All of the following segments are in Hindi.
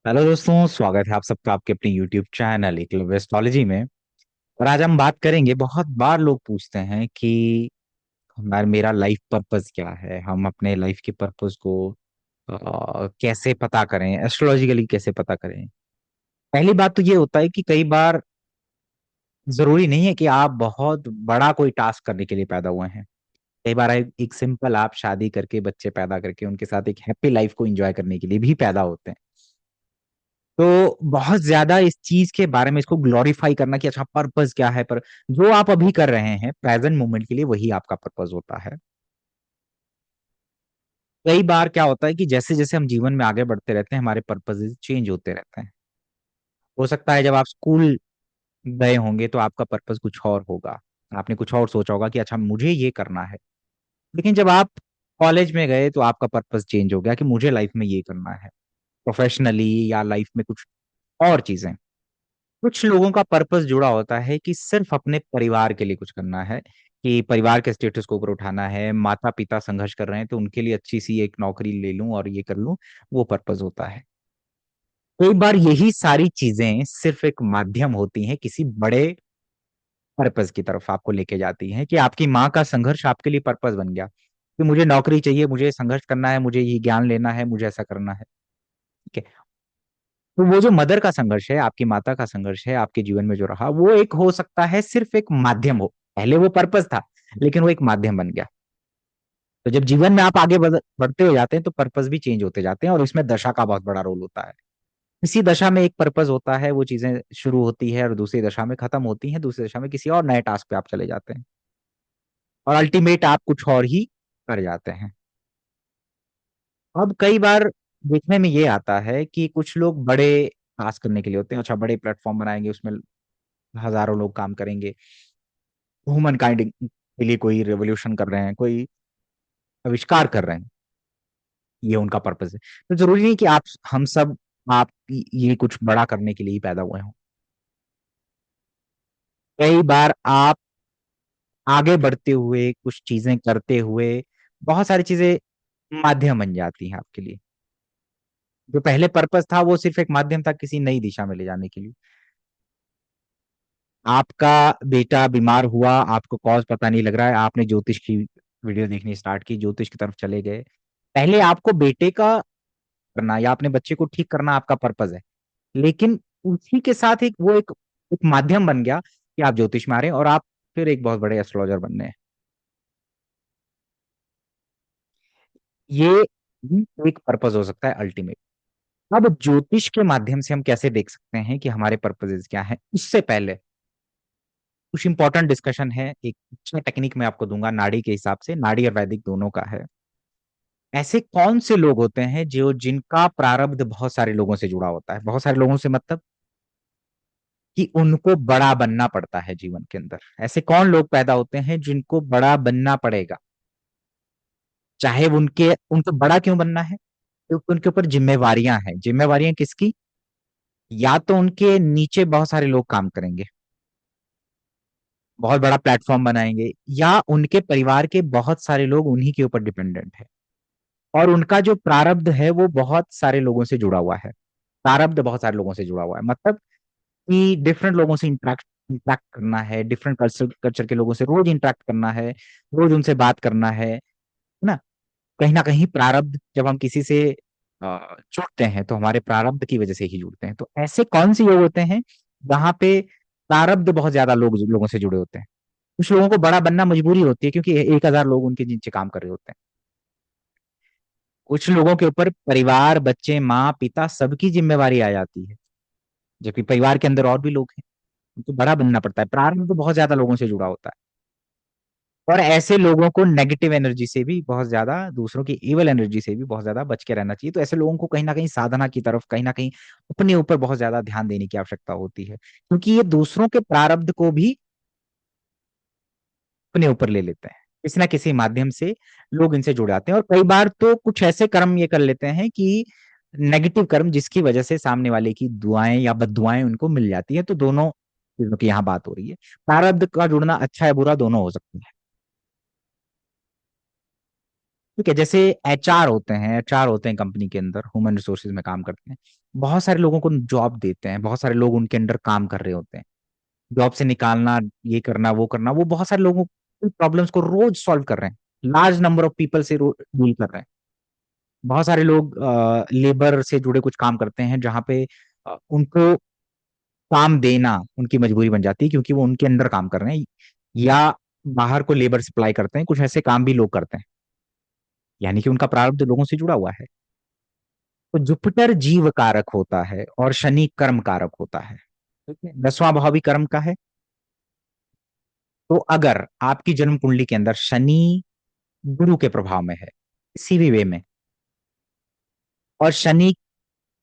हेलो दोस्तों, स्वागत है आप सबका आपके अपने YouTube चैनल एकलव्य एस्ट्रोलॉजी में। और आज हम बात करेंगे। बहुत बार लोग पूछते हैं कि हमारा मेरा लाइफ पर्पस क्या है, हम अपने लाइफ के पर्पस को कैसे पता करें, एस्ट्रोलॉजिकली कैसे पता करें। पहली बात तो ये होता है कि कई बार जरूरी नहीं है कि आप बहुत बड़ा कोई टास्क करने के लिए पैदा हुए हैं। कई बार एक सिंपल आप शादी करके बच्चे पैदा करके उनके साथ एक हैप्पी लाइफ को एंजॉय करने के लिए भी पैदा होते हैं। तो बहुत ज्यादा इस चीज के बारे में इसको ग्लोरीफाई करना कि अच्छा पर्पस क्या है, पर जो आप अभी कर रहे हैं प्रेजेंट मोमेंट के लिए वही आपका पर्पस होता है। कई बार क्या होता है कि जैसे जैसे हम जीवन में आगे बढ़ते रहते हैं हमारे पर्पसेस चेंज होते रहते हैं। हो सकता है जब आप स्कूल गए होंगे तो आपका पर्पस कुछ और होगा, आपने कुछ और सोचा होगा कि अच्छा मुझे ये करना है। लेकिन जब आप कॉलेज में गए तो आपका पर्पस चेंज हो गया कि मुझे लाइफ में ये करना है, प्रोफेशनली या लाइफ में कुछ और चीजें। कुछ लोगों का पर्पस जुड़ा होता है कि सिर्फ अपने परिवार के लिए कुछ करना है, कि परिवार के स्टेटस को ऊपर उठाना है, माता पिता संघर्ष कर रहे हैं तो उनके लिए अच्छी सी एक नौकरी ले लूं और ये कर लूं। वो पर्पस होता है। कई बार यही सारी चीजें सिर्फ एक माध्यम होती हैं किसी बड़े पर्पस की तरफ आपको लेके जाती हैं, कि आपकी माँ का संघर्ष आपके लिए पर्पस बन गया कि मुझे नौकरी चाहिए, मुझे संघर्ष करना है, मुझे ये ज्ञान लेना है, मुझे ऐसा करना है। ठीक है। तो वो जो मदर का संघर्ष है, आपकी माता का संघर्ष है आपके जीवन में जो रहा, वो एक हो सकता है सिर्फ एक माध्यम हो। पहले वो पर्पस था लेकिन वो एक माध्यम बन गया। तो जब जीवन में आप आगे बढ़ते हो जाते हैं तो पर्पस भी चेंज होते जाते हैं और इसमें दशा का बहुत बड़ा रोल होता है। इसी दशा में एक पर्पस होता है, वो चीजें शुरू होती है और दूसरी दशा में खत्म होती हैं, दूसरी दशा में किसी और नए टास्क पे आप चले जाते हैं और अल्टीमेट आप कुछ और ही कर जाते हैं। अब कई बार देखने में ये आता है कि कुछ लोग बड़े टास्क करने के लिए होते हैं, अच्छा बड़े प्लेटफॉर्म बनाएंगे, उसमें हजारों लोग काम करेंगे, ह्यूमन काइंड के लिए कोई रेवोल्यूशन कर रहे हैं, कोई आविष्कार कर रहे हैं। ये उनका पर्पस है। तो जरूरी नहीं कि हम सब आप ये कुछ बड़ा करने के लिए ही पैदा हुए हों। कई बार आप आगे बढ़ते हुए कुछ चीजें करते हुए बहुत सारी चीजें माध्यम बन जाती हैं आपके लिए। जो पहले पर्पस था वो सिर्फ एक माध्यम था किसी नई दिशा में ले जाने के लिए। आपका बेटा बीमार हुआ, आपको कॉज पता नहीं लग रहा है, आपने ज्योतिष की वीडियो देखनी स्टार्ट की, ज्योतिष की तरफ चले गए। पहले आपको बेटे का करना या अपने बच्चे को ठीक करना आपका पर्पस है, लेकिन उसी के साथ एक माध्यम बन गया कि आप ज्योतिष में आ रहे हैं और आप फिर एक बहुत बड़े एस्ट्रोलॉजर बन रहे हैं। ये भी एक पर्पस हो सकता है अल्टीमेट। अब ज्योतिष के माध्यम से हम कैसे देख सकते हैं कि हमारे पर्पसेस क्या हैं, उससे पहले कुछ इंपॉर्टेंट डिस्कशन है। एक अच्छा टेक्निक मैं आपको दूंगा, नाड़ी के हिसाब से, नाड़ी और वैदिक दोनों का है। ऐसे कौन से लोग होते हैं जो जिनका प्रारब्ध बहुत सारे लोगों से जुड़ा होता है, बहुत सारे लोगों से मतलब कि उनको बड़ा बनना पड़ता है जीवन के अंदर। ऐसे कौन लोग पैदा होते हैं जिनको बड़ा बनना पड़ेगा, चाहे उनके उनको बड़ा क्यों बनना है, क्योंकि उनके ऊपर जिम्मेवारियां हैं। जिम्मेवारियां किसकी? या तो उनके नीचे बहुत सारे लोग काम करेंगे, बहुत बड़ा प्लेटफॉर्म बनाएंगे, या उनके परिवार के बहुत सारे लोग उन्हीं के ऊपर डिपेंडेंट है और उनका जो प्रारब्ध है वो बहुत सारे लोगों से जुड़ा हुआ है। प्रारब्ध बहुत सारे लोगों से जुड़ा हुआ है मतलब कि डिफरेंट लोगों से इंटरेक्ट करना है, डिफरेंट कल्चर कल्चर के लोगों से रोज इंटरेक्ट करना है, रोज उनसे बात करना है ना। कहीं ना कहीं प्रारब्ध, जब हम किसी से जुड़ते हैं तो हमारे प्रारब्ध की वजह से ही जुड़ते हैं। तो ऐसे कौन से योग होते हैं जहाँ पे प्रारब्ध बहुत ज्यादा लोगों से जुड़े होते हैं? कुछ लोगों को बड़ा बनना मजबूरी होती है क्योंकि 1,000 लोग उनके नीचे काम कर रहे होते हैं। कुछ लोगों के ऊपर परिवार, बच्चे, माँ पिता सबकी जिम्मेवारी आ जाती है, जबकि परिवार के अंदर और भी लोग हैं, उनको बड़ा बनना पड़ता है। प्रारंभ तो बहुत ज्यादा लोगों से जुड़ा होता है। और ऐसे लोगों को नेगेटिव एनर्जी से भी बहुत ज्यादा, दूसरों की इवल एनर्जी से भी बहुत ज्यादा बच के रहना चाहिए। तो ऐसे लोगों को कहीं ना कहीं साधना की तरफ, कहीं ना कहीं अपने ऊपर बहुत ज्यादा ध्यान देने की आवश्यकता होती है, क्योंकि ये दूसरों के प्रारब्ध को भी अपने ऊपर ले लेते हैं। किसी ना किसी माध्यम से लोग इनसे जुड़ जाते हैं और कई बार तो कुछ ऐसे कर्म ये कर लेते हैं कि नेगेटिव कर्म, जिसकी वजह से सामने वाले की दुआएं या बददुआएं उनको मिल जाती है। तो दोनों चीजों की यहाँ बात हो रही है। प्रारब्ध का जुड़ना अच्छा है बुरा दोनों हो सकता है। ठीक है, जैसे एचआर होते हैं कंपनी के अंदर, ह्यूमन रिसोर्सेज में काम करते हैं। बहुत सारे लोगों को जॉब देते हैं, बहुत सारे लोग उनके अंडर काम कर रहे होते हैं। जॉब से निकालना, ये करना वो करना, वो बहुत सारे लोगों की प्रॉब्लम्स को रोज सॉल्व कर रहे हैं। लार्ज नंबर ऑफ पीपल से डील कर रहे हैं। बहुत सारे लोग लेबर से जुड़े कुछ काम करते हैं जहाँ पे उनको काम देना उनकी मजबूरी बन जाती है, क्योंकि वो उनके अंडर काम कर रहे हैं, या बाहर को लेबर सप्लाई करते हैं। कुछ ऐसे काम भी लोग करते हैं, यानी कि उनका प्रारब्ध लोगों से जुड़ा हुआ है। तो जुपिटर जीव कारक होता है और शनि कर्म कारक होता है। ठीक है, 10वां भाव भी कर्म का है। तो अगर आपकी जन्म कुंडली के अंदर शनि गुरु के प्रभाव में है, किसी भी वे में, और शनि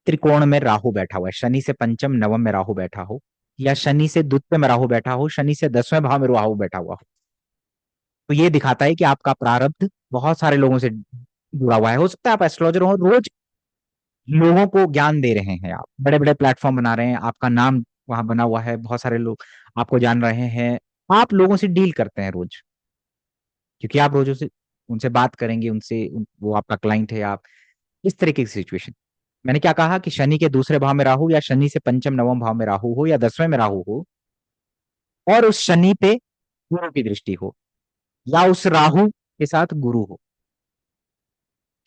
त्रिकोण में राहु बैठा हुआ है, शनि से पंचम नवम में राहु बैठा हो, या शनि से द्वितीय में राहु बैठा हो, शनि से 10वें भाव में राहु बैठा हुआ हो, तो ये दिखाता है कि आपका प्रारब्ध बहुत सारे लोगों से जुड़ा हुआ है। हो सकता है आप एस्ट्रोलॉजर हो, रोज लोगों को ज्ञान दे रहे हैं, आप बड़े बड़े प्लेटफॉर्म बना रहे हैं, आपका नाम वहां बना हुआ है, बहुत सारे लोग आपको जान रहे हैं। आप लोगों से डील करते हैं रोज, क्योंकि आप रोज उनसे उनसे बात करेंगे, वो आपका क्लाइंट है। आप इस तरीके की सिचुएशन, मैंने क्या कहा कि शनि के दूसरे भाव में राहु, या शनि से पंचम नवम भाव में राहु हो, या 10वें में राहु हो, और उस शनि पे गुरु की दृष्टि हो, या उस राहु के साथ गुरु हो।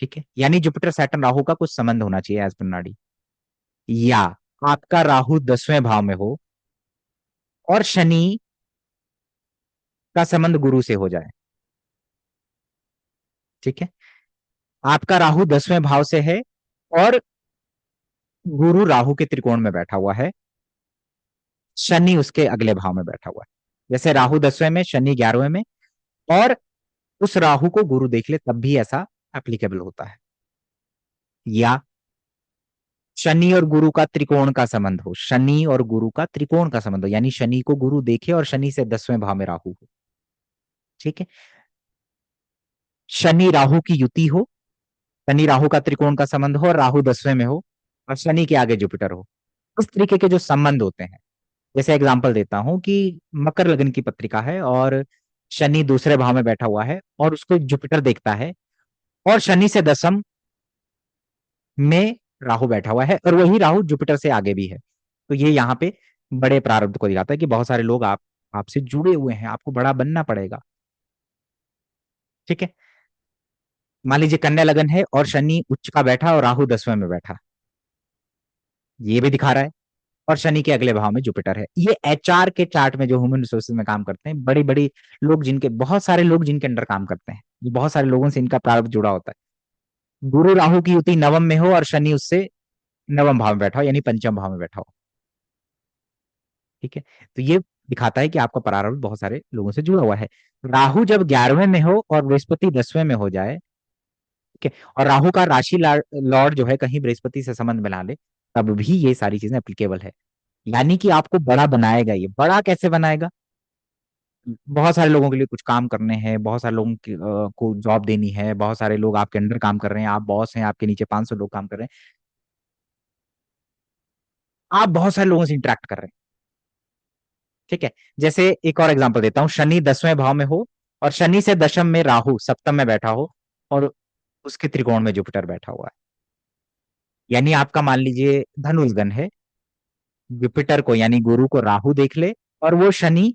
ठीक है, यानी जुपिटर सैटर्न राहु का कुछ संबंध होना चाहिए एज पर नाड़ी, या आपका राहु 10वें भाव में हो और शनि का संबंध गुरु से हो जाए। ठीक है, आपका राहु 10वें भाव से है और गुरु राहु के त्रिकोण में बैठा हुआ है, शनि उसके अगले भाव में बैठा हुआ है। जैसे राहु 10वें में, शनि 11वें में, और उस राहु को गुरु देख ले, तब भी ऐसा एप्लीकेबल होता है। या शनि और गुरु का त्रिकोण का संबंध हो, शनि और गुरु का त्रिकोण का संबंध हो, यानी शनि को गुरु देखे और शनि से 10वें भाव में राहु हो। ठीक है, शनि राहु की युति हो, शनि राहु का त्रिकोण का संबंध हो और राहु 10वें में हो, और शनि के आगे जुपिटर हो। इस तरीके के जो संबंध होते हैं, जैसे एग्जांपल देता हूं कि मकर लग्न की पत्रिका है और शनि दूसरे भाव में बैठा हुआ है और उसको जुपिटर देखता है, और शनि से दशम में राहु बैठा हुआ है, और वही राहु जुपिटर से आगे भी है। तो ये यहाँ पे बड़े प्रारब्ध को दिखाता है कि बहुत सारे लोग आपसे जुड़े हुए हैं, आपको बड़ा बनना पड़ेगा। ठीक है, मान लीजिए कन्या लगन है और शनि उच्च का बैठा और राहु 10वें में बैठा, ये भी दिखा रहा है। और शनि के अगले भाव में जुपिटर है। ये एचआर के चार्ट में जो ह्यूमन रिसोर्सेज में काम करते हैं, बड़ी बड़ी लोग, जिनके बहुत सारे लोग जिनके अंडर काम करते हैं, ये बहुत सारे लोगों से इनका प्रारब्ध जुड़ा होता है। गुरु राहु की युति नवम में हो और शनि उससे नवम भाव में बैठा हो, यानी पंचम भाव में बैठा हो। ठीक है, तो ये दिखाता है कि आपका प्रारब्ध बहुत सारे लोगों से जुड़ा हुआ है। राहु जब 11वें में हो और बृहस्पति 10वें में हो जाए, ठीक है, और राहु का राशि लॉर्ड जो है कहीं बृहस्पति से संबंध बना ले, तब भी ये सारी चीजें एप्लीकेबल है। यानी कि आपको बड़ा बनाएगा। ये बड़ा कैसे बनाएगा? बहुत सारे लोगों के लिए कुछ काम करने हैं, बहुत सारे लोगों को जॉब देनी है, बहुत सारे लोग आपके अंडर काम कर रहे हैं, आप बॉस हैं, आपके नीचे 500 लोग काम कर रहे हैं, आप बहुत सारे लोगों से इंटरेक्ट कर रहे हैं। ठीक है, जैसे एक और एग्जांपल देता हूं, शनि 10वें भाव में हो और शनि से दशम में राहु सप्तम में बैठा हो, और उसके त्रिकोण में जुपिटर बैठा हुआ है। यानी आपका मान लीजिए धनुर्गण है, जुपिटर को यानी गुरु को राहु देख ले, और वो शनि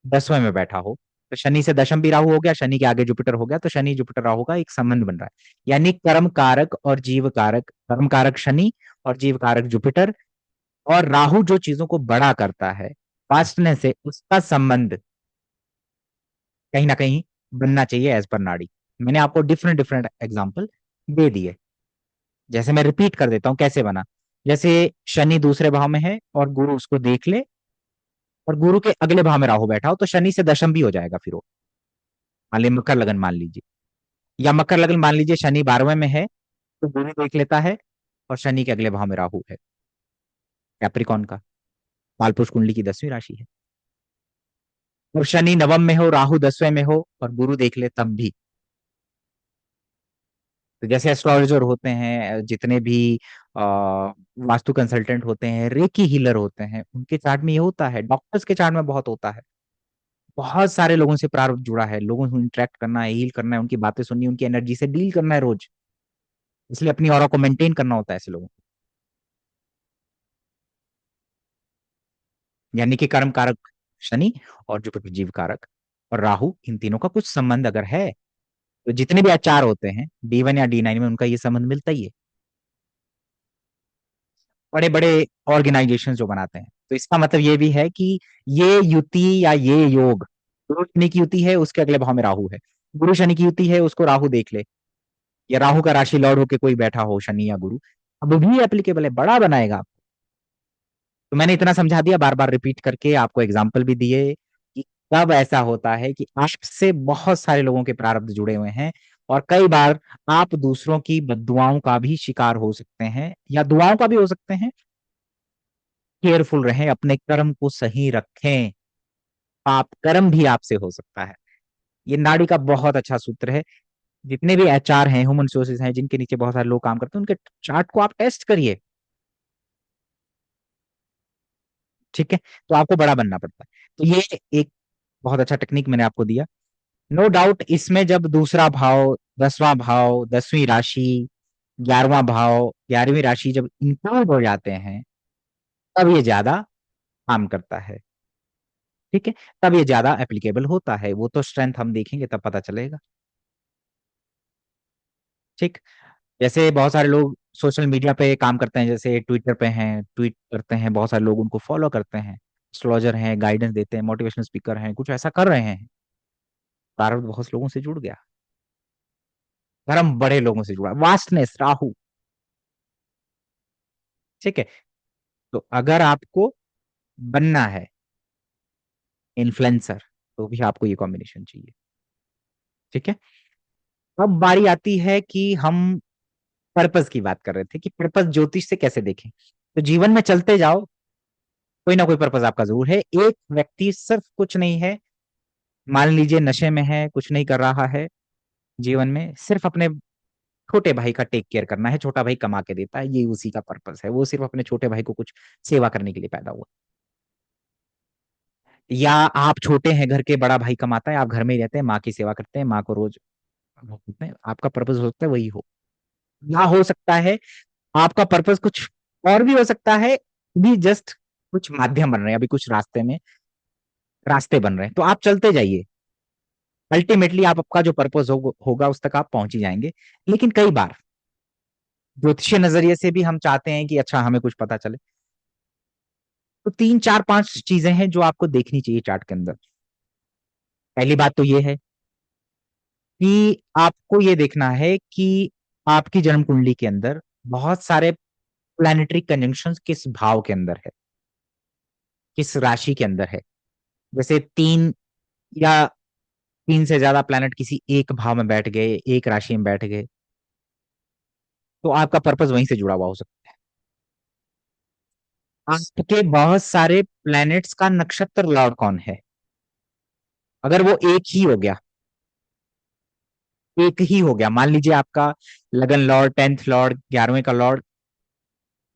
10वें में बैठा हो, तो शनि से दशम भी राहु हो गया, शनि के आगे जुपिटर हो गया, तो शनि जुपिटर राहु का एक संबंध बन रहा है। यानी कर्म कारक और जीव कारक, कर्म कारक शनि और जीव कारक जुपिटर, और राहु जो चीजों को बड़ा करता है वास्टनेस से, उसका संबंध कहीं ना कहीं बनना चाहिए एज पर नाड़ी। मैंने आपको डिफरेंट डिफरेंट एग्जाम्पल दे दिए। जैसे मैं रिपीट कर देता हूं कैसे बना। जैसे शनि दूसरे भाव में है और गुरु उसको देख ले, और गुरु के अगले भाव में राहु बैठा हो, तो शनि से दशम भी हो जाएगा फिर वो। मान लीजिए मकर लगन मान लीजिए, या मकर लगन मान लीजिए शनि 12वें में है, तो गुरु देख लेता है और शनि के अगले भाव में राहु है, कैप्रिकॉन का कालपुरुष कुंडली की 10वीं राशि है। और शनि नवम में हो, राहु 10वें में हो और गुरु देख ले, तब भी। तो जैसे एस्ट्रोलॉजर होते हैं, जितने भी आ, वास्तु कंसल्टेंट होते हैं, रेकी हीलर होते हैं, उनके चार्ट में ये होता है, डॉक्टर्स के चार्ट में बहुत होता है। बहुत सारे लोगों से प्रारब्ध जुड़ा है, लोगों से इंटरेक्ट करना है, हील करना है, उनकी बातें सुननी, उनकी एनर्जी से डील करना है रोज, इसलिए अपनी ऑरा को मेंटेन करना होता है ऐसे लोगों को। यानी कि कर्म कारक शनि और जुपिटर जीव कारक और राहु, इन तीनों का कुछ संबंध अगर है, तो जितने भी आचार होते हैं D1 या D9 में, उनका ये संबंध मिलता ही है। बड़े बड़े ऑर्गेनाइजेशन जो बनाते हैं, तो इसका मतलब ये भी है कि ये युति या ये योग, गुरु शनि की युति है, उसके अगले भाव में राहु है। गुरु शनि की युति है, उसको राहु देख ले, या राहु का राशि लॉर्ड होके कोई बैठा हो, शनि या गुरु, अब भी एप्लीकेबल है, बड़ा बनाएगा। तो मैंने इतना समझा दिया, बार बार रिपीट करके आपको एग्जाम्पल भी दिए कि कब ऐसा होता है कि आपसे बहुत सारे लोगों के प्रारब्ध जुड़े हुए हैं, और कई बार आप दूसरों की बद्दुआओं का भी शिकार हो सकते हैं, या दुआओं का भी हो सकते हैं। केयरफुल रहें, अपने कर्म को सही रखें, पाप कर्म भी आपसे हो सकता है। ये नाड़ी का बहुत अच्छा सूत्र है। जितने भी एचआर हैं, ह्यूमन रिसोर्सेज हैं, जिनके नीचे बहुत सारे लोग काम करते हैं, उनके चार्ट को आप टेस्ट करिए, ठीक है, तो आपको बड़ा बनना पड़ता है। तो ये एक बहुत अच्छा टेक्निक मैंने आपको दिया। नो डाउट इसमें जब दूसरा भाव, 10वां भाव, 10वीं राशि, 11वां भाव, 11वीं राशि जब इंक्लूड हो जाते हैं, तब ये ज्यादा काम करता है, ठीक है, तब ये ज्यादा एप्लीकेबल होता है। वो तो स्ट्रेंथ हम देखेंगे तब पता चलेगा, ठीक। जैसे बहुत सारे लोग सोशल मीडिया पे काम करते हैं, जैसे ट्विटर पे हैं, ट्वीट करते हैं, बहुत सारे लोग उनको फॉलो करते हैं, एस्ट्रोलॉजर हैं, गाइडेंस देते हैं, मोटिवेशनल स्पीकर हैं, कुछ ऐसा कर रहे हैं, प्रारब्ध बहुत लोगों से जुड़ गया, धर्म बड़े लोगों से जुड़ा, वास्टनेस राहु, ठीक है। तो अगर आपको बनना है इन्फ्लुएंसर, तो भी आपको ये कॉम्बिनेशन चाहिए, ठीक है। अब बारी आती है कि हम पर्पस की बात कर रहे थे कि पर्पस ज्योतिष से कैसे देखें। तो जीवन में चलते जाओ, कोई ना कोई पर्पस आपका जरूर है। एक व्यक्ति सिर्फ कुछ नहीं है, मान लीजिए नशे में है, कुछ नहीं कर रहा है जीवन में, सिर्फ अपने छोटे भाई का टेक केयर करना है, छोटा भाई कमा के देता है, ये उसी का पर्पस है, वो सिर्फ अपने छोटे भाई को कुछ सेवा करने के लिए पैदा हुआ। या आप छोटे हैं, घर के, बड़ा भाई कमाता है, आप घर में ही रहते हैं, माँ की सेवा करते हैं, माँ को रोज भोगते हैं, आपका पर्पस हो सकता है वही हो। या हो सकता है आपका पर्पस कुछ और भी हो सकता है, भी जस्ट कुछ माध्यम बन रहे हैं, अभी कुछ रास्ते में रास्ते बन रहे हैं, तो आप चलते जाइए, अल्टीमेटली आप आपका जो पर्पस होगा उस तक आप पहुंच ही जाएंगे। लेकिन कई बार ज्योतिषीय नजरिए से भी हम चाहते हैं कि अच्छा हमें कुछ पता चले, तो 3 4 5 चीजें हैं जो आपको देखनी चाहिए चार्ट के अंदर। पहली बात तो ये है कि आपको ये देखना है कि आपकी जन्म कुंडली के अंदर बहुत सारे प्लैनेटरी कंजंक्शंस किस भाव के अंदर है, किस राशि के अंदर है। जैसे 3 या 3 से ज्यादा प्लैनेट किसी एक भाव में बैठ गए, एक राशि में बैठ गए, तो आपका पर्पस वहीं से जुड़ा हुआ हो सकता है। आपके बहुत सारे प्लैनेट्स का नक्षत्र लॉर्ड कौन है, अगर वो एक ही हो गया, मान लीजिए आपका लगन लॉर्ड, 10th लॉर्ड, 11वें का लॉर्ड,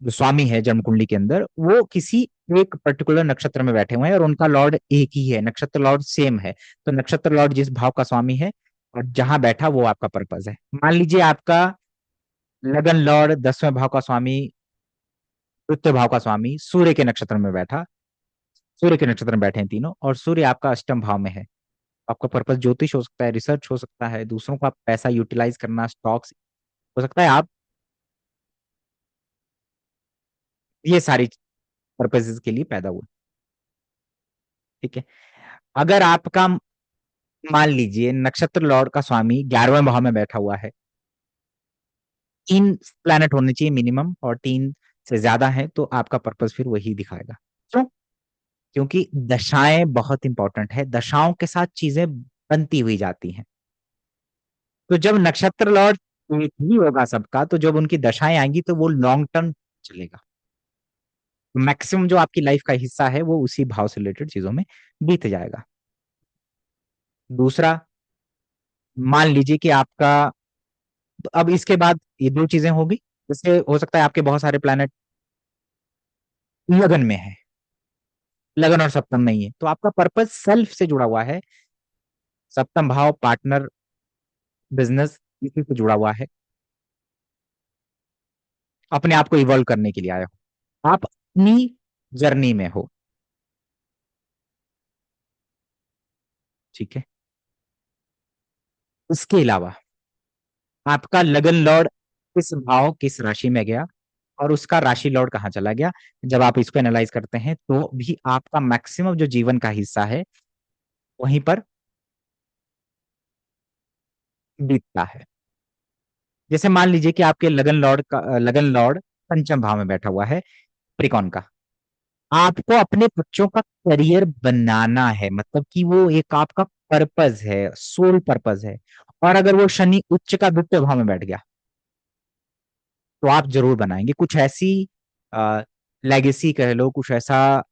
जो स्वामी है जन्म कुंडली के अंदर, वो किसी एक पर्टिकुलर नक्षत्र में बैठे हुए हैं और उनका लॉर्ड एक ही है, नक्षत्र लॉर्ड सेम है, तो नक्षत्र लॉर्ड जिस भाव का स्वामी है और जहां बैठा वो आपका पर्पस है। मान लीजिए आपका लगन लॉर्ड 10वें भाव का स्वामी, तृतीय भाव का स्वामी सूर्य के नक्षत्र में बैठा, सूर्य के नक्षत्र में बैठे हैं तीनों, और सूर्य आपका अष्टम भाव में है। आपका पर्पस ज्योतिष हो सकता है, रिसर्च हो सकता है, दूसरों का पैसा यूटिलाइज करना, स्टॉक्स हो सकता है, आप ये सारी पर्पसेस के लिए पैदा हुए, ठीक है। अगर आपका मान लीजिए नक्षत्र लॉर्ड का स्वामी 11वें भाव में बैठा हुआ है, 3 प्लैनेट होने चाहिए मिनिमम, और 3 से ज्यादा है तो आपका पर्पस फिर वही दिखाएगा। क्यों? क्योंकि दशाएं बहुत इंपॉर्टेंट है, दशाओं के साथ चीजें बनती हुई जाती हैं। तो जब नक्षत्र लॉर्ड एक ही होगा सबका, तो जब उनकी दशाएं आएंगी तो वो लॉन्ग टर्म चलेगा, मैक्सिमम जो आपकी लाइफ का हिस्सा है वो उसी भाव से रिलेटेड चीजों में बीत जाएगा। दूसरा, मान लीजिए कि आपका, तो अब इसके बाद ये दो चीजें होगी, जैसे हो सकता है आपके बहुत सारे प्लैनेट लगन में है, लगन और सप्तम नहीं है, तो आपका पर्पस सेल्फ से जुड़ा हुआ है। सप्तम भाव पार्टनर, बिजनेस, इसी से जुड़ा हुआ है। अपने आप को इवॉल्व करने के लिए आए हो, आप अपनी जर्नी में हो। ठीक है। इसके अलावा आपका लगन लॉर्ड किस भाव किस राशि में गया, और उसका राशि लॉर्ड कहाँ चला गया, जब आप इसको एनालाइज करते हैं तो भी आपका मैक्सिमम जो जीवन का हिस्सा है वहीं पर बीतता है। जैसे मान लीजिए कि आपके लगन लॉर्ड पंचम भाव में बैठा हुआ है, त्रिकोण का। आपको अपने बच्चों का करियर बनाना है, मतलब कि वो एक आपका पर्पस है, सोल पर्पस है। और अगर वो शनि उच्च का द्वितीय भाव में बैठ गया तो आप जरूर बनाएंगे कुछ ऐसी लेगेसी कह लो, कुछ ऐसा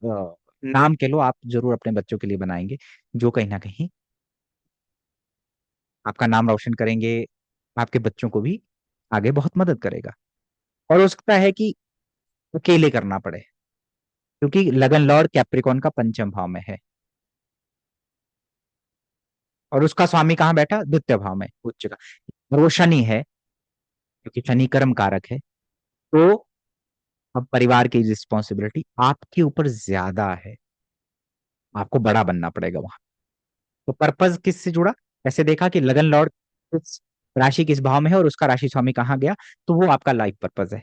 नाम कह लो, आप जरूर अपने बच्चों के लिए बनाएंगे, जो कहीं ना कहीं आपका नाम रोशन करेंगे, आपके बच्चों को भी आगे बहुत मदद करेगा। और हो सकता है कि अकेले करना पड़े, क्योंकि लगन लॉर्ड कैप्रिकॉन का पंचम भाव में है, और उसका स्वामी कहाँ बैठा, द्वितीय भाव में उच्च का, और वो शनि है, क्योंकि शनि कर्म कारक है। तो अब परिवार की रिस्पॉन्सिबिलिटी आपके ऊपर ज्यादा है, आपको बड़ा बनना पड़ेगा वहां। तो पर्पज किससे जुड़ा, ऐसे देखा कि लगन लॉर्ड किस राशि किस भाव में है और उसका राशि स्वामी कहाँ गया, तो वो आपका लाइफ पर्पज है।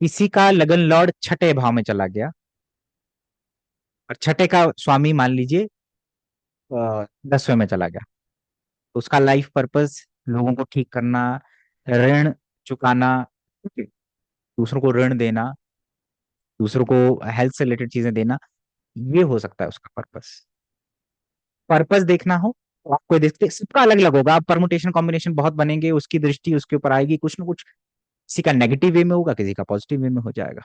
किसी का लगन लॉर्ड छठे भाव में चला गया, और छठे का स्वामी मान लीजिए 10वें में चला गया, तो उसका लाइफ पर्पज लोगों को ठीक करना, ऋण चुकाना, ठीक है, दूसरों को ऋण देना, दूसरों को हेल्थ से रिलेटेड चीजें देना, ये हो सकता है उसका पर्पस। पर्पस देखना हो तो आपको देखते सबका अलग अलग होगा, आप परमुटेशन कॉम्बिनेशन बहुत बनेंगे, उसकी दृष्टि उसके ऊपर आएगी, कुछ ना कुछ किसी का नेगेटिव वे में होगा, किसी का पॉजिटिव वे में हो जाएगा।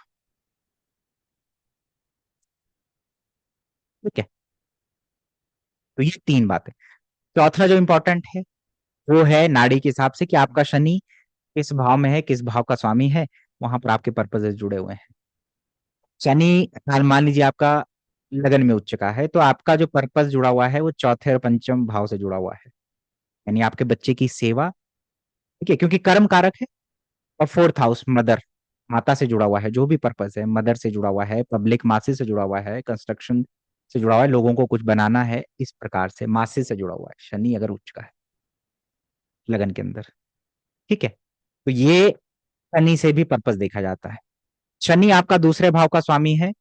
ठीक है। तो ये तीन बातें। चौथा जो इंपॉर्टेंट है वो है नाड़ी के हिसाब से कि आपका शनि किस भाव में है, किस भाव का स्वामी है, वहां पर आपके पर्पजेस जुड़े हुए हैं। शनि हाल मान लीजिए आपका लगन में उच्च का है, तो आपका जो पर्पस जुड़ा हुआ है वो चौथे और पंचम भाव से जुड़ा हुआ है, यानी आपके बच्चे की सेवा। ठीक है, क्योंकि कर्म कारक है। और फोर्थ हाउस मदर, माता से जुड़ा हुआ है, जो भी पर्पस है मदर से जुड़ा हुआ है, पब्लिक मासी से जुड़ा हुआ है, कंस्ट्रक्शन से जुड़ा हुआ है, लोगों को कुछ बनाना है, इस प्रकार से मासी से जुड़ा हुआ है शनि अगर उच्च का है लगन के अंदर। ठीक है। तो ये शनि से भी पर्पस देखा जाता है। शनि आपका दूसरे भाव का स्वामी है।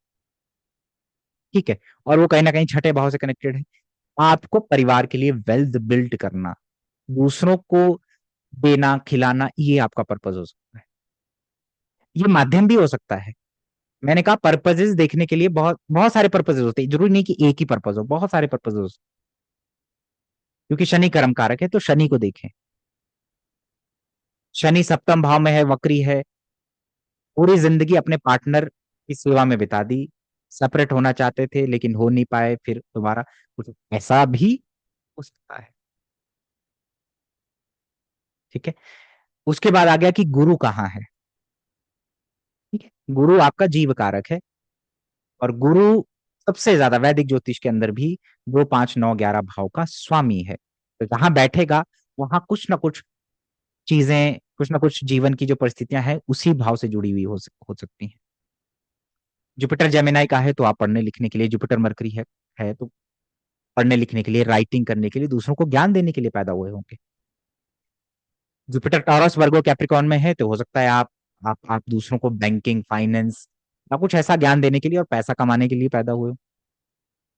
ठीक है। और वो कहीं ना कहीं छठे भाव से कनेक्टेड है। आपको परिवार के लिए वेल्थ बिल्ड करना, दूसरों को देना खिलाना, ये आपका पर्पज हो सकता है। ये माध्यम भी हो सकता है। मैंने कहा पर्पजेस देखने के लिए बहुत बहुत सारे पर्पजेस होते हैं, जरूरी नहीं कि एक ही पर्पज हो, बहुत सारे पर्पजेस हो सकते हैं। क्योंकि शनि कर्म कारक है तो शनि को देखें। शनि सप्तम भाव में है, वक्री है, पूरी जिंदगी अपने पार्टनर की सेवा में बिता दी, सेपरेट होना चाहते थे लेकिन हो नहीं पाए, फिर दोबारा कुछ ऐसा भी हो सकता है। ठीक है। उसके बाद आ गया कि गुरु कहाँ है। ठीक है, गुरु आपका जीव कारक है, और गुरु सबसे ज्यादा वैदिक ज्योतिष के अंदर भी 2 5 9 11 भाव का स्वामी है। तो जहां बैठेगा वहां कुछ ना कुछ चीजें, कुछ ना कुछ जीवन की जो परिस्थितियां हैं उसी भाव से जुड़ी हुई हो सकती हैं। जुपिटर जेमिनाई का है तो आप पढ़ने लिखने के लिए, जुपिटर मरकरी है तो पढ़ने लिखने के लिए, राइटिंग करने के लिए, दूसरों को ज्ञान देने के लिए पैदा हुए होंगे। जुपिटर टॉरस वर्गो कैप्रिकॉन में है तो हो सकता है आप दूसरों को बैंकिंग फाइनेंस या कुछ ऐसा ज्ञान देने के लिए और पैसा कमाने के लिए पैदा हुए हो।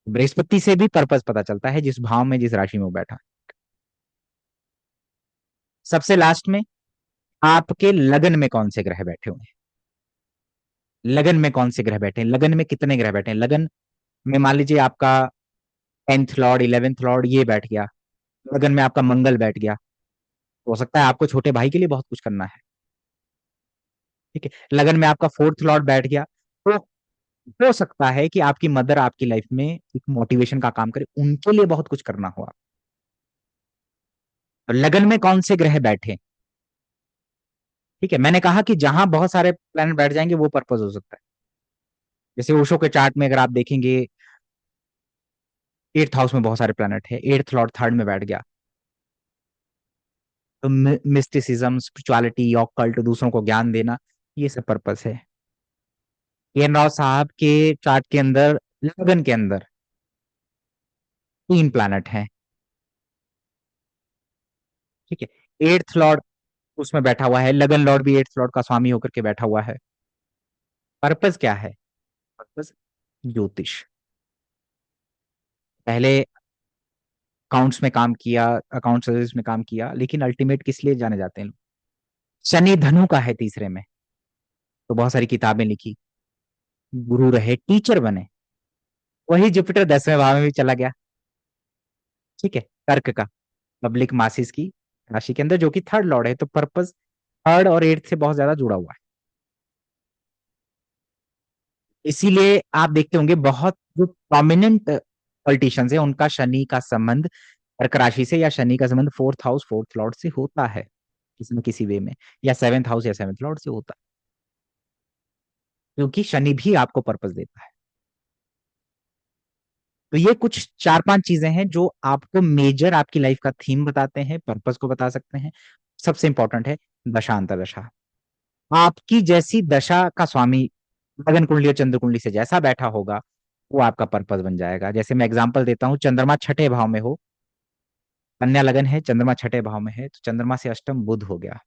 बृहस्पति से भी पर्पस पता चलता है, जिस भाव में जिस राशि में वो बैठा। सबसे लास्ट में आपके लगन में कौन से ग्रह बैठे हुए हैं, लगन में कौन से ग्रह बैठे हैं, लगन में कितने ग्रह बैठे हैं। लगन में मान लीजिए आपका 10th लॉर्ड 11th लॉर्ड ये बैठ गया, लगन में आपका मंगल बैठ गया, तो हो सकता है आपको छोटे भाई के लिए बहुत कुछ करना है। ठीक है। लगन में आपका 4th लॉर्ड बैठ गया, तो हो सकता है कि आपकी मदर आपकी लाइफ में एक मोटिवेशन का काम करे, उनके लिए बहुत कुछ करना हो आप। तो लगन में कौन से ग्रह बैठे। ठीक है, मैंने कहा कि जहां बहुत सारे प्लैनेट बैठ जाएंगे वो पर्पज हो सकता है। जैसे ओशो के चार्ट में अगर आप देखेंगे, 8th हाउस में बहुत सारे प्लैनेट है, 8th लॉर्ड थर्ड में बैठ गया, तो मिस्टिसिज्म, स्पिरिचुअलिटी, ऑकल्ट, दूसरों को ज्ञान देना, ये सब पर्पस है। एन राव साहब के चार्ट के अंदर, लगन के अंदर 3 प्लैनेट हैं। ठीक है। 8th लॉर्ड उसमें बैठा हुआ है, लगन लॉर्ड भी 8th लॉर्ड का स्वामी होकर के बैठा हुआ है। पर्पस क्या है? पर्पस ज्योतिष। पहले अकाउंट्स में काम किया, अकाउंट सर्विस में काम किया, लेकिन अल्टीमेट किस लिए जाने जाते हैं लोग? शनि धनु का है तीसरे में, तो बहुत सारी किताबें लिखी, गुरु रहे, टीचर बने। वही जुपिटर 10वें भाव में भी चला गया। ठीक है। कर्क का, पब्लिक मासिस की राशि के अंदर, जो कि 3rd लॉर्ड है, तो पर्पस 3rd और 8th से बहुत ज्यादा जुड़ा हुआ है। इसीलिए आप देखते होंगे बहुत जो प्रोमिनेंट पॉलिटिशियंस है, उनका शनि का संबंध कर्क राशि से, या शनि का संबंध 4th हाउस 4th लॉर्ड से होता है, किसी न किसी वे में, या 7th हाउस या 7th लॉर्ड से होता है, क्योंकि शनि भी आपको पर्पस देता है। तो ये कुछ 4-5 चीजें हैं जो आपको मेजर आपकी लाइफ का थीम बताते हैं, पर्पस को बता सकते हैं। सबसे इंपॉर्टेंट है दशा अंतरदशा। आपकी जैसी दशा का स्वामी लगन कुंडली और चंद्र कुंडली से जैसा बैठा होगा, वो आपका पर्पस बन जाएगा। जैसे मैं एग्जांपल देता हूँ, चंद्रमा 6ठे भाव में हो, कन्या लगन है, चंद्रमा 6ठे भाव में है, तो चंद्रमा से अष्टम बुध हो गया।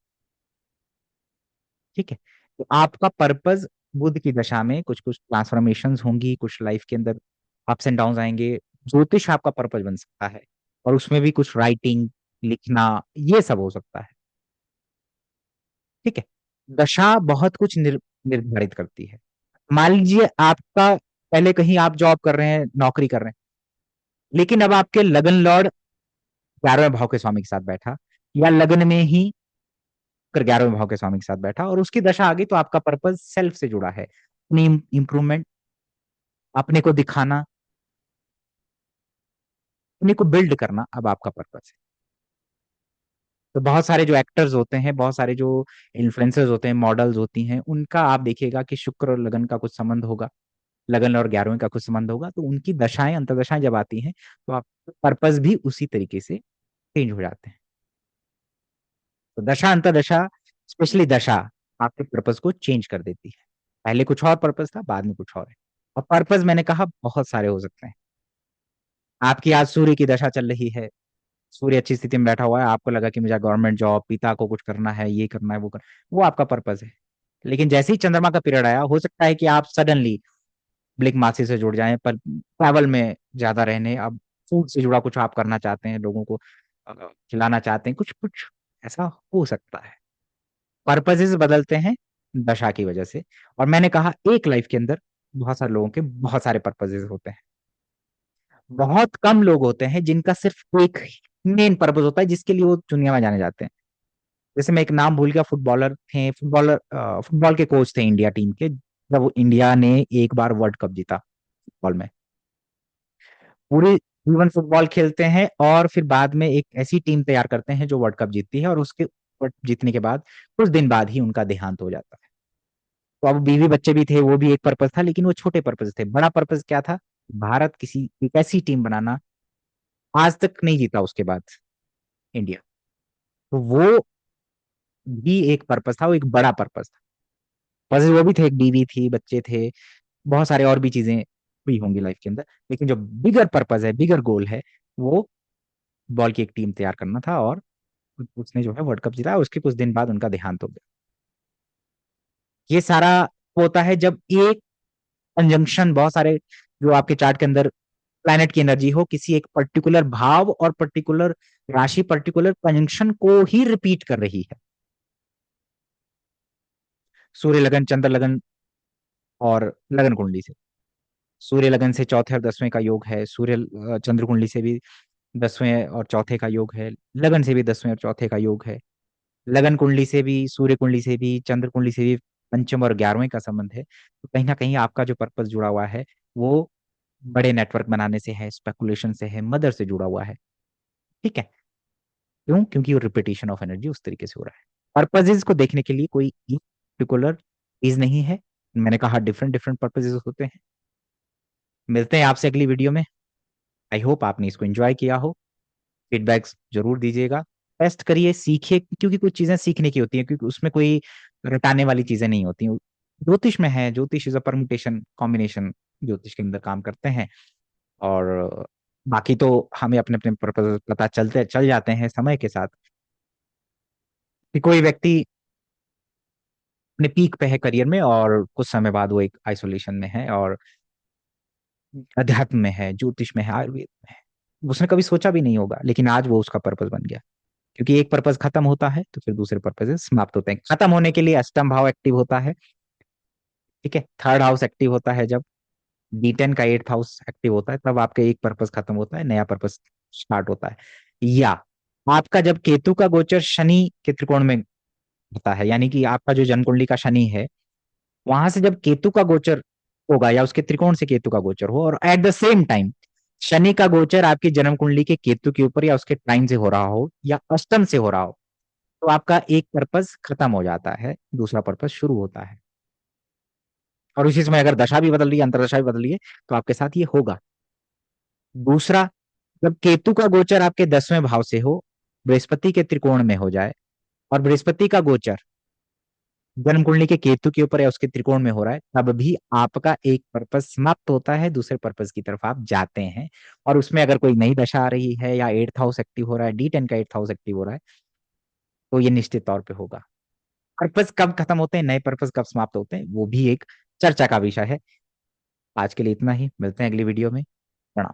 ठीक है। तो आपका पर्पस बुध की दशा में कुछ कुछ ट्रांसफॉर्मेशंस होंगी, कुछ लाइफ के अंदर अप्स एंड डाउन आएंगे। ज्योतिष आपका पर्पस बन सकता है, और उसमें भी कुछ राइटिंग, लिखना, ये सब हो सकता है। ठीक है। दशा बहुत कुछ निर्धारित करती है। मान लीजिए आपका, पहले कहीं आप जॉब कर रहे हैं, नौकरी कर रहे हैं, लेकिन अब आपके लगन लॉर्ड 11वें भाव के स्वामी के साथ बैठा, या लगन में ही कर 11वें भाव के स्वामी के साथ बैठा, और उसकी दशा आ गई, तो आपका पर्पस सेल्फ से जुड़ा है, अपनी इंप्रूवमेंट, अपने को दिखाना, अपने को बिल्ड करना, अब आपका पर्पस है। तो बहुत सारे जो एक्टर्स होते हैं, बहुत सारे जो इन्फ्लुएंसर्स होते हैं, मॉडल्स होती हैं, उनका आप देखिएगा कि शुक्र और लगन का कुछ संबंध होगा, लगन और 11वें का कुछ संबंध होगा, तो उनकी दशाएं अंतर्दशाएं जब आती हैं, तो आपका पर्पस भी उसी तरीके से चेंज हो जाते हैं। तो दशा अंतर्दशा, स्पेशली दशा, आपके पर्पस को चेंज कर देती है। पहले कुछ और पर्पस था, बाद में कुछ और है। और पर्पस मैंने कहा बहुत सारे हो सकते हैं। आपकी आज सूर्य की दशा चल रही है, सूर्य अच्छी स्थिति में बैठा हुआ है, आपको लगा कि मुझे गवर्नमेंट जॉब, पिता को कुछ करना है, ये करना है, वो आपका पर्पस है। लेकिन जैसे ही चंद्रमा का पीरियड आया, हो सकता है कि आप सडनली ब्लिक मासी से जुड़ जाएं, पर ट्रैवल में ज्यादा रहने, अब फूड से जुड़ा कुछ आप करना चाहते हैं, लोगों को अ, खिलाना चाहते हैं, कुछ कुछ ऐसा हो सकता है। पर्पसेस बदलते हैं दशा की वजह से। और मैंने कहा एक लाइफ के अंदर बहुत सारे लोगों के बहुत सारे पर्पसेस होते हैं। बहुत कम लोग होते हैं जिनका सिर्फ एक मेन पर्पस होता है, जिसके लिए वो दुनिया में जाने जाते हैं। जैसे मैं एक नाम भूल गया, फुटबॉलर थे, फुटबॉल के कोच थे इंडिया टीम के, जब वो इंडिया ने एक बार वर्ल्ड कप जीता फुटबॉल में, पूरे जीवन फुटबॉल खेलते हैं, और फिर बाद में एक ऐसी टीम तैयार करते हैं जो वर्ल्ड कप जीतती है, और उसके वर्ल्ड कप जीतने के बाद कुछ दिन बाद ही उनका देहांत हो जाता है। तो अब बीवी बच्चे भी थे, वो भी एक पर्पस था, लेकिन वो छोटे पर्पस थे। बड़ा पर्पस क्या था? भारत किसी एक ऐसी टीम बनाना, आज तक नहीं जीता उसके बाद इंडिया, तो वो भी एक पर्पस था, वो एक बड़ा पर्पस था। बस वो भी थे, एक बीवी थी, बच्चे थे, बहुत सारे और भी चीजें हुई होंगी लाइफ के अंदर, लेकिन जो बिगर पर्पस है, बिगर गोल है, वो बॉल की एक टीम तैयार करना था, और उसने जो है वर्ल्ड कप जीता, उसके कुछ दिन बाद उनका देहांत हो गया। ये सारा होता है जब एक कंजंक्शन, बहुत सारे जो आपके चार्ट के अंदर प्लैनेट की एनर्जी हो, किसी एक पर्टिकुलर भाव और पर्टिकुलर राशि, पर्टिकुलर कंजंक्शन को ही रिपीट कर रही है। सूर्य लगन, चंद्र लगन और लगन कुंडली से, सूर्य लगन से चौथे और 10वें का योग है, सूर्य चंद्र कुंडली से भी 10वें और चौथे का योग है, लगन से भी 10वें और चौथे का योग है, लगन कुंडली से भी, सूर्य कुंडली से भी, चंद्र कुंडली से भी पंचम और 11वें का संबंध है। तो कहीं ना कहीं आपका जो पर्पस जुड़ा हुआ है, वो बड़े नेटवर्क बनाने से है, स्पेकुलेशन से है, मदर से जुड़ा हुआ है। ठीक है। क्यों? क्योंकि वो रिपीटेशन ऑफ एनर्जी उस तरीके से हो रहा है। पर्पजेज को देखने के लिए कोई पर्टिकुलर चीज नहीं है, मैंने कहा डिफरेंट डिफरेंट पर्पजेस होते हैं। मिलते हैं आपसे अगली वीडियो में। आई होप आपने इसको एंजॉय किया हो। फीडबैक्स जरूर दीजिएगा। टेस्ट करिए, सीखिए, क्योंकि कुछ चीजें सीखने की होती हैं, क्योंकि उसमें कोई रटाने वाली चीजें नहीं होती। ज्योतिष में है, ज्योतिष इज अ परमुटेशन कॉम्बिनेशन, ज्योतिष के अंदर काम करते हैं। और बाकी तो हमें अपने अपने पर्पज पता चल जाते हैं समय के साथ, कि कोई व्यक्ति अपने पीक पे है करियर में और कुछ समय बाद वो एक आइसोलेशन में है, और अध्यात्म में है, ज्योतिष में है, आयुर्वेद में है। उसने कभी सोचा भी नहीं होगा, लेकिन आज वो उसका पर्पज बन गया। क्योंकि एक पर्पज खत्म होता है तो फिर दूसरे पर्पज समाप्त होते हैं। खत्म होने के लिए अष्टम भाव एक्टिव होता है, ठीक है, थर्ड हाउस एक्टिव होता है जब, D10 का एट्थ हाउस एक्टिव होता है, तब आपका एक पर्पज खत्म होता है, नया पर्पज स्टार्ट होता है। या आपका जब केतु का गोचर शनि के त्रिकोण में होता है, यानी कि आपका जो जन्म कुंडली का शनि है, वहां से जब केतु का गोचर होगा, या उसके त्रिकोण से केतु का गोचर हो, और at the same time Shani का गोचर आपकी जन्म कुंडली के केतु के ऊपर या उसके टाइम से हो रहा हो, या अष्टम से हो रहा हो, तो आपका एक पर्पस खत्म हो जाता है, दूसरा पर्पस शुरू होता है। और उसी समय अगर दशा भी बदल रही है, अंतरदशा भी बदल रही है, तो आपके साथ ये होगा। दूसरा, जब केतु का गोचर आपके 10वें भाव से हो, बृहस्पति के त्रिकोण में हो जाए, और बृहस्पति का गोचर जन्म कुंडली के केतु के ऊपर या उसके त्रिकोण में हो रहा है, तब भी आपका एक पर्पस समाप्त होता है, दूसरे पर्पस की तरफ आप जाते हैं। और उसमें अगर कोई नई दशा आ रही है, या एट्थ हाउस एक्टिव हो रहा है, D10 का एट्थ हाउस एक्टिव हो रहा है, तो ये निश्चित तौर पे होगा। पर्पस कब खत्म होते हैं, नए पर्पस कब समाप्त होते हैं, वो भी एक चर्चा का विषय है। आज के लिए इतना ही, मिलते हैं अगली वीडियो में। प्रणाम।